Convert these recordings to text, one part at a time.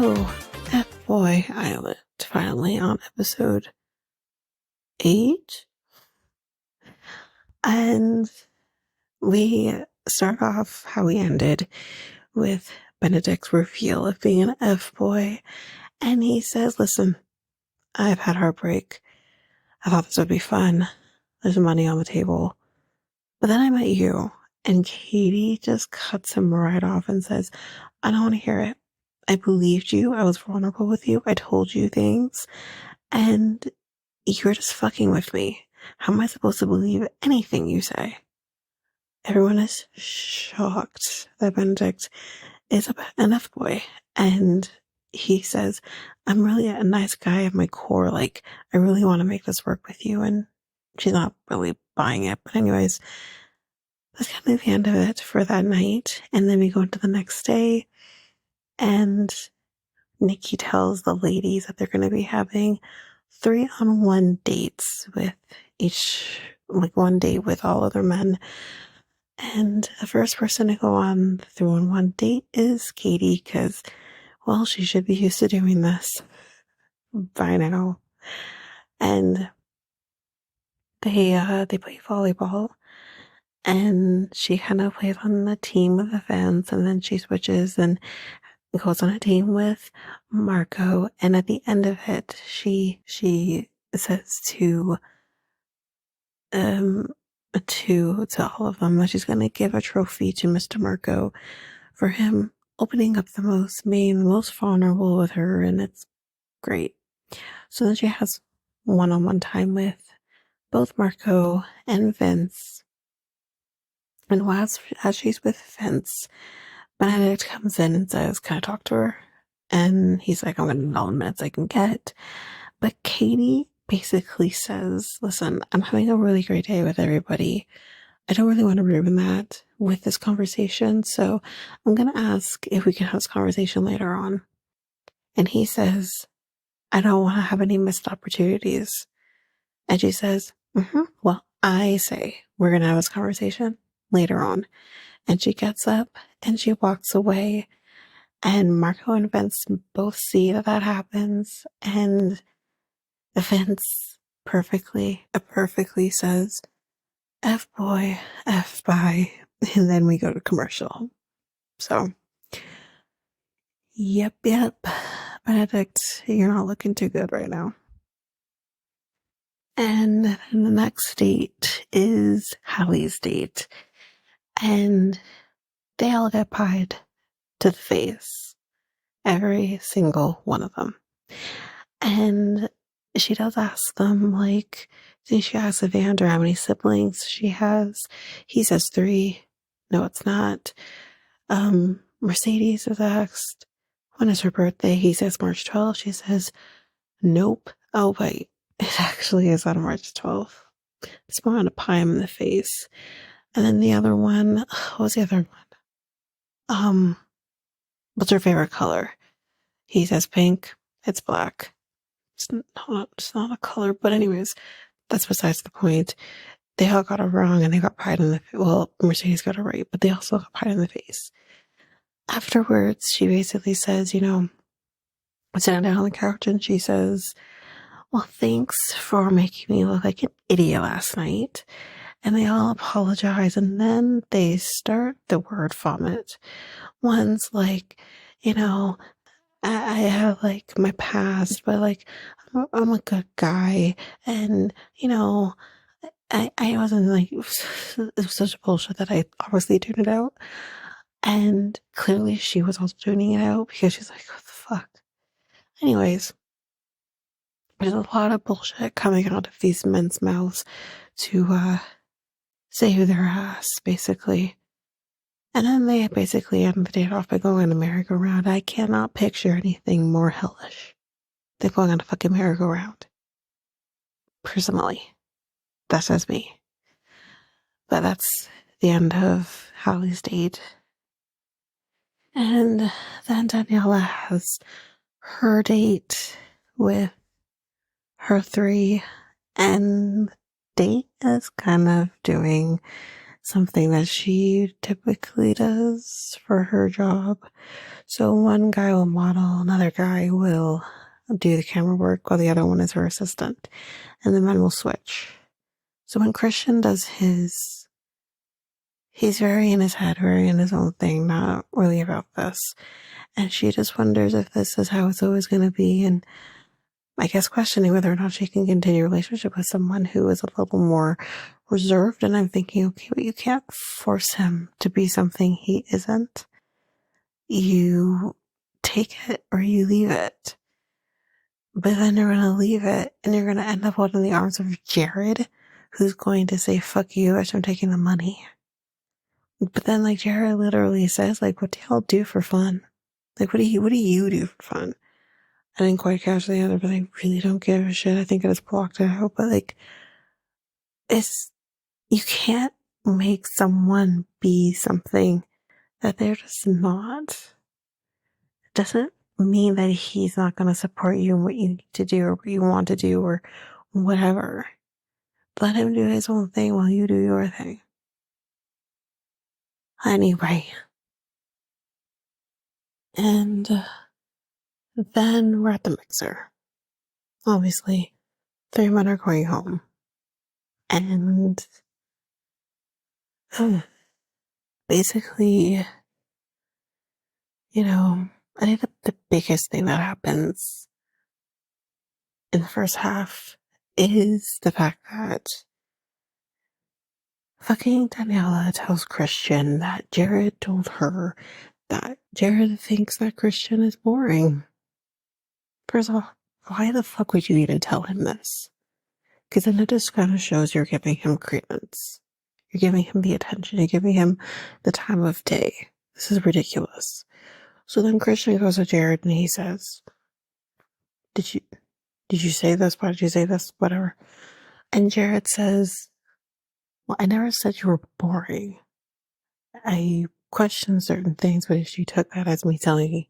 So, Fboy Island, finally on episode 8. And we start off how we ended with Benedict's reveal of being an F-boy. And he says, listen, I've had heartbreak. I thought this would be fun. There's money on the table. But then I met you. And Katie just cuts him right off and says, I don't want to hear it. I believed you. I was vulnerable with you. I told you things. And you're just fucking with me. How am I supposed to believe anything you say? Everyone is shocked that Benedict is an F-boy. And he says, I'm really a nice guy at my core. Like, I really want to make this work with you. And she's not really buying it. But anyways, that's kind of the end of it for that night. And then we go into the next day. And Nikki tells the ladies that they're going to be having 3-on-1 dates with each, like one date with all other men. And the first person to go on the 3-on-1 date is Katie, because, well, she should be used to doing this by now. And they play volleyball, and she kind of plays on the team with the fans, and then she switches and goes on a team with Marco. And at the end of it, she says to all of them that she's going to give a trophy to Mr. Marco for him opening up the most, being the most vulnerable with her, and it's great. So then she has one-on-one time with both Marco and Vince. And as she's with Vince, Benedict comes in and says, can I talk to her? And he's like, I'm going to need all the minutes I can get. But Katie basically says, listen, I'm having a really great day with everybody. I don't really want to ruin that with this conversation. So I'm going to ask if we can have this conversation later on. And he says, I don't want to have any missed opportunities. And she says, well, I say we're going to have this conversation later on. And she gets up and she walks away. And Marco and Vince both see that happens. And Vince perfectly says, F-boy, F-bye. And then we go to commercial. So, yep. Benedict, you're not looking too good right now. And then the next date is Hallie's date. And they all get pied to the face. Every single one of them. And she does ask them, like, she asks Evander how many siblings she has. He says 3. No, it's not. Mercedes is asked, when is her birthday? He says March 12th. She says, nope. Oh, wait. It actually is on March 12th. It's more on to pie him in the face. And then the other one, what was the other one? What's her favorite color? He says pink. It's black. It's not a color, but anyways, that's besides the point. They all got it wrong, and they got pied in the face. Well, Mercedes got it right, but they also got pied in the face. Afterwards, she basically says, sitting down on the couch, and she says, well, thanks for making me look like an idiot last night. And they all apologize, and then they start the word vomit. One's like, I have like my past, but like I'm a good guy, and I wasn't like it was such bullshit that I obviously tuned it out, and clearly she was also tuning it out because she's like, what the fuck? Anyways, there's a lot of bullshit coming out of these men's mouths to save their ass, basically. And then they basically end the date off by going on a merry-go-round. I cannot picture anything more hellish than going on a fucking merry-go-round. Personally. That's just me. But that's the end of Hallie's date. And then Daniela has her date with her 3, and date is kind of doing something that she typically does for her job. So one guy will model, another guy will do the camera work, while the other one is her assistant, and the men will switch. So when Christian does his, he's very in his head, very in his own thing, not really about this. And she just wonders if this is how it's always going to be. And I guess questioning whether or not she can continue a relationship with someone who is a little more reserved. And I'm thinking, okay, but you can't force him to be something he isn't. You take it or you leave it. But then you're going to leave it and you're going to end up out in the arms of Jared, who's going to say, fuck you, I'm taking the money. But then, like, Jared literally says, like, what do y'all do for fun? Like, what do you do for fun? I didn't quite catch the other, but I really don't give a shit. I think I just blocked it out. But, like, you can't make someone be something that they're just not. It doesn't mean that he's not going to support you in what you need to do or what you want to do or whatever. Let him do his own thing while you do your thing. Anyway. And then we're at the mixer. Obviously, 3 men are going home. And basically, you know, I think the biggest thing that happens in the first half is the fact that fucking Daniela tells Christian that Jared told her that Jared thinks that Christian is boring. First of all, why the fuck would you even tell him this? Because then it just kind of shows you're giving him credence. You're giving him the attention. You're giving him the time of day. This is ridiculous. So then Christian goes to Jared and he says, Did you say this? Why did you say this? Whatever. And Jared says, well, I never said you were boring. I questioned certain things, but if she took that as me telling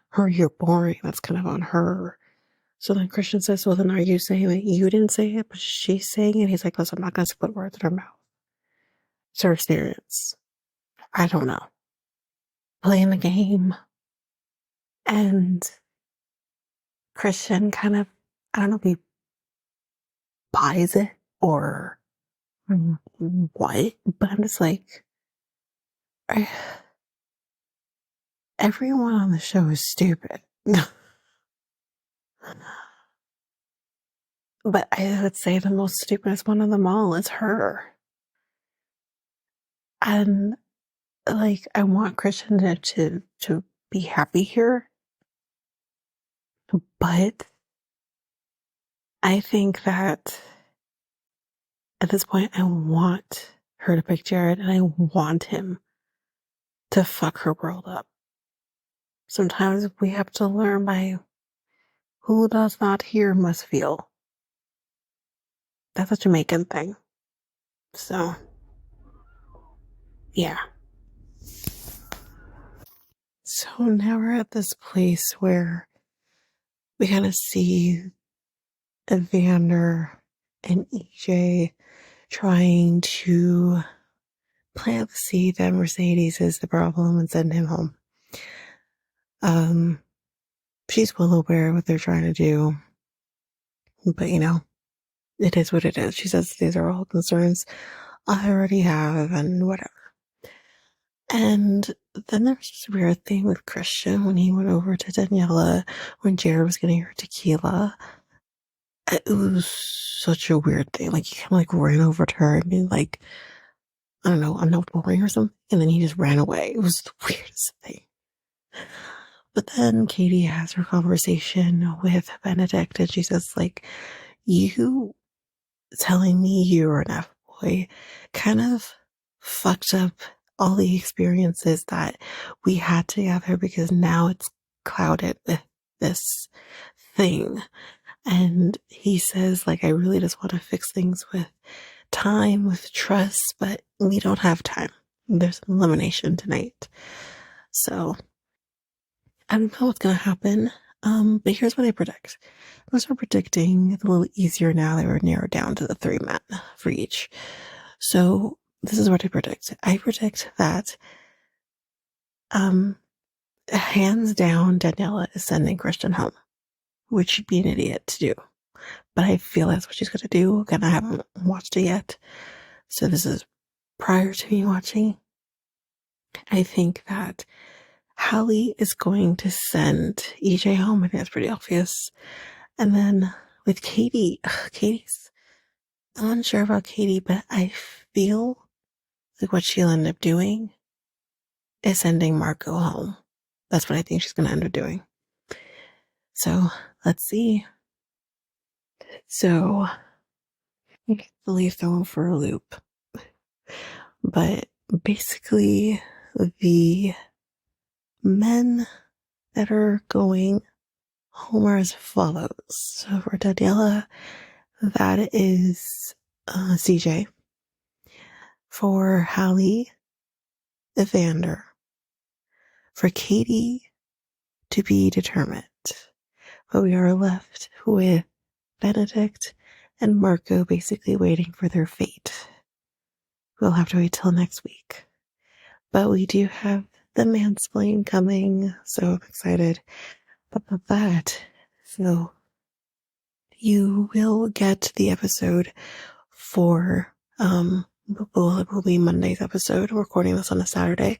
her you're boring, that's kind of on her. So then Christian says, well, then are you saying that you didn't say it, but she's saying it? He's like, listen, I'm not going to split words in her mouth. It's her experience. I don't know. Playing the game. And Christian kind of, I don't know if he buys it or what, but I'm just like, everyone on the show is stupid. But I would say the most stupidest one of them all is her. And like, I want Christian to be happy here. But I think that at this point, I want her to pick Jared and I want him to fuck her world up. Sometimes we have to learn by who does not hear must feel. That's a Jamaican thing. So, yeah. So now we're at this place where we kind of see Evander and EJ trying to plant the seed that Mercedes is the problem and send him home. She's well aware of what they're trying to do, but you know, it is what it is. She says these are all concerns I already have and whatever. And then there's this weird thing with Christian when he went over to Daniela when Jared was getting her tequila. It was such a weird thing. Like, he kind of like ran over to her and be like, I don't know, I'm not boring or something. And then he just ran away. It was the weirdest thing. But then Katie has her conversation with Benedict and she says, like, you telling me you're an F-boy kind of fucked up all the experiences that we had together because now it's clouded with this thing. And he says, like, I really just want to fix things with time, with trust, but we don't have time. There's an elimination tonight. So I don't know what's going to happen. But here's what I predict. I'm going to start predicting it's a little easier now that we're narrowed down to the 3 men for each. So this is what I predict. I predict that, hands down, Daniela is sending Christian home, which she'd be an idiot to do. But I feel that's what she's going to do. Again, I haven't watched it yet. So this is prior to me watching. I think that Hallie is going to send EJ home. I think that's pretty obvious. And then with Katie, I'm unsure about Katie, but I feel like what she'll end up doing is sending Marco home. That's what I think she's going to end up doing. So let's see. So really thrown for a loop. But basically, the men that are going home are as follows. So for Daniela, that is CJ. For Hallie, Evander. For Katie, to be determined. But we are left with Benedict and Marco basically waiting for their fate. We'll have to wait till next week. But we do have the mansplain coming, so I'm excited about that. So you will get the episode for, will be Monday's episode. We're recording this on a Saturday.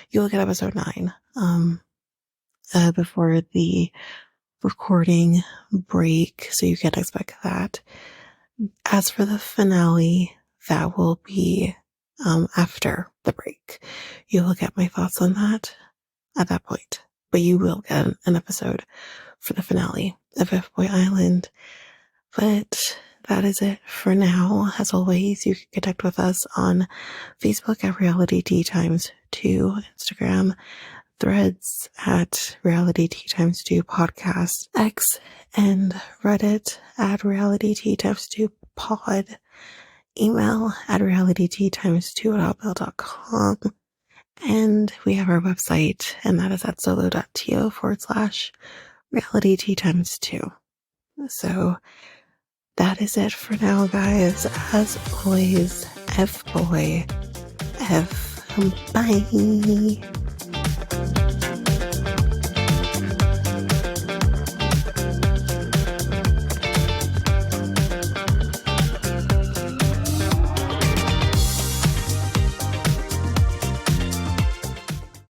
You'll get episode 9, before the recording break, so you can expect that. As for the finale, that will be after the break. You will get my thoughts on that at that point, but you will get an episode for the finale of Fboy Island. But that is it for now. As always, you can connect with us on Facebook at Reality Tea Times 2, Instagram, Threads at Reality Tea Times 2 Podcast, X and Reddit at Reality Tea Times 2 Pod, email at realityteatimes2@outmail.com, and we have our website, and that is at solo.to/Reality Tea Times 2. So that is it for now, guys. As always, Fboy, F. Bye.